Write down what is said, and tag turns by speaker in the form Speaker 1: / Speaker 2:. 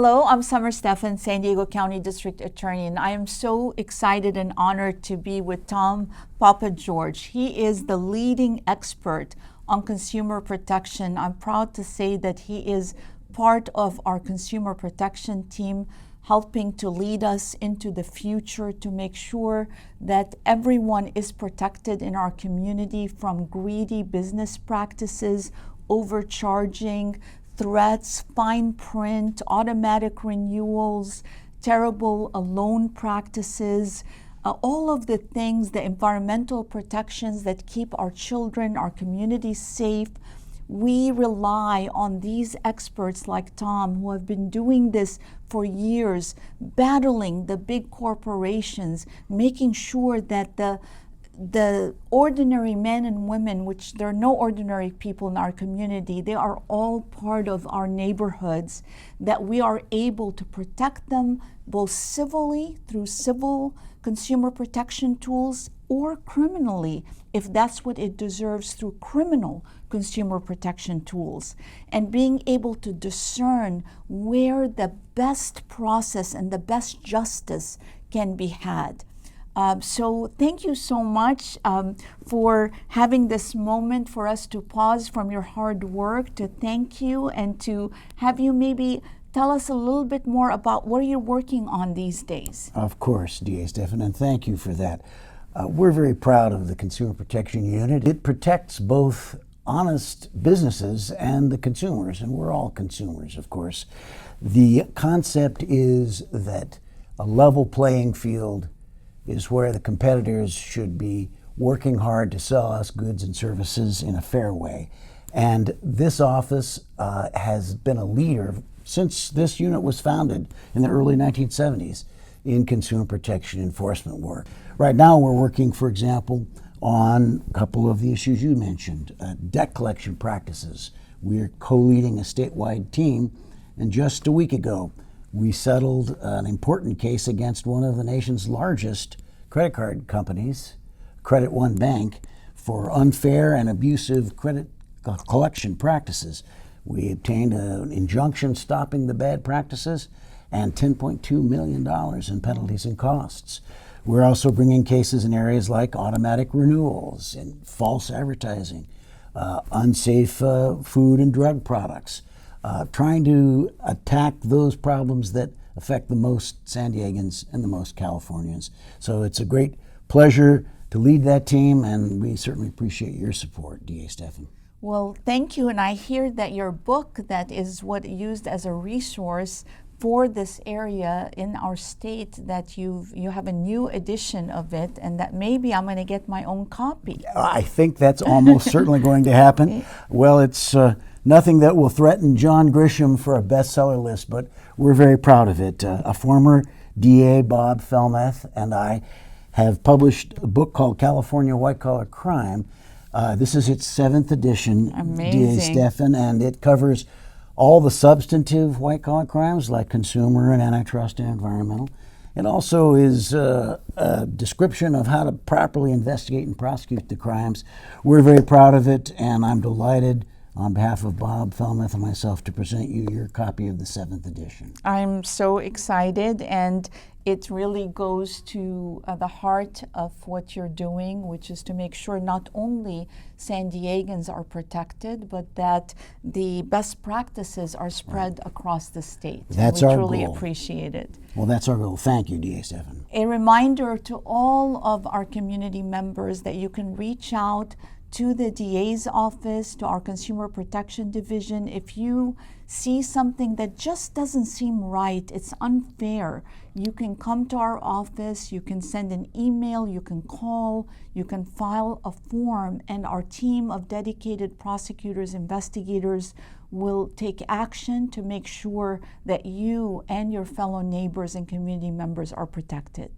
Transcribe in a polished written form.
Speaker 1: Hello, I'm Summer Stephan, San Diego County District Attorney, and I am so excited and honored to be with Tom Papageorge. He is the leading expert on consumer protection. I'm proud to say that he is part of our consumer protection team, helping to lead us into the future to make sure that everyone is protected in our community from greedy business practices, overcharging, threats, fine print, automatic renewals, terrible loan practices, all of the things, the environmental protections that keep our children, our communities safe. We rely on these experts like Tom, who have been doing this for years, battling the big corporations, making sure that the ordinary men and women, which there are no ordinary people in our community, they are all part of our neighborhoods, that we are able to protect them both civilly through civil consumer protection tools or criminally, if that's what it deserves, through criminal consumer protection tools, and being able to discern where the best process and the best justice can be had. So thank you so much for having this moment for us to pause from your hard work, to thank you, and to have you maybe tell us a little bit more about what you're working on these days.
Speaker 2: Of course, DA Stephan, and thank you for that. We're very proud of the Consumer Protection Unit. It protects both honest businesses and the consumers, and we're all consumers, of course. The concept is that a level playing field is where the competitors should be working hard to sell us goods and services in a fair way. And this office has been a leader since this unit was founded in the early 1970s in consumer protection enforcement work. Right now we're working, for example, on a couple of the issues you mentioned, debt collection practices. We're co-leading a statewide team, and just a week ago we settled an important case against one of the nation's largest credit card companies, Credit One Bank, for unfair and abusive credit collection practices. We obtained an injunction stopping the bad practices and $10.2 million in penalties and costs. We're also bringing cases in areas like automatic renewals and false advertising, unsafe food and drug products, trying to attack those problems that affect the most San Diegans and the most Californians. So it's a great pleasure to lead that team, and we certainly appreciate your support, DA Stephan.
Speaker 1: Well, thank you, and I hear that your book that is what used as a resource for this area in our state, that you have a new edition of it, and that maybe I'm going to get my own copy.
Speaker 2: I think that's almost certainly going to happen. Well, it's nothing that will threaten John Grisham for a bestseller list, but we're very proud of it. A former DA, Bob Felmeth, and I have published a book called California White Collar Crime. This is its 7th edition,
Speaker 1: Amazing.
Speaker 2: DA Stephan, and it covers all the substantive white-collar crimes like consumer and antitrust and environmental. It also is a description of how to properly investigate and prosecute the crimes. We're very proud of it, and I'm delighted on behalf of Bob Felmeth and myself to present you your copy of the 7th edition.
Speaker 1: I'm so excited, and it really goes to the heart of what you're doing, which is to make sure not only San Diegans are protected, but that the best practices are spread across the state.
Speaker 2: That's
Speaker 1: we
Speaker 2: our
Speaker 1: truly
Speaker 2: goal.
Speaker 1: appreciate it.
Speaker 2: Well, that's our goal. Thank you, DA Stephan.
Speaker 1: A reminder to all of our community members that you can reach out to the DA's office, to our Consumer Protection Division. If you see something that just doesn't seem right, it's unfair, you can come to our office, you can send an email, you can call, you can file a form, and our team of dedicated prosecutors, investigators will take action to make sure that you and your fellow neighbors and community members are protected.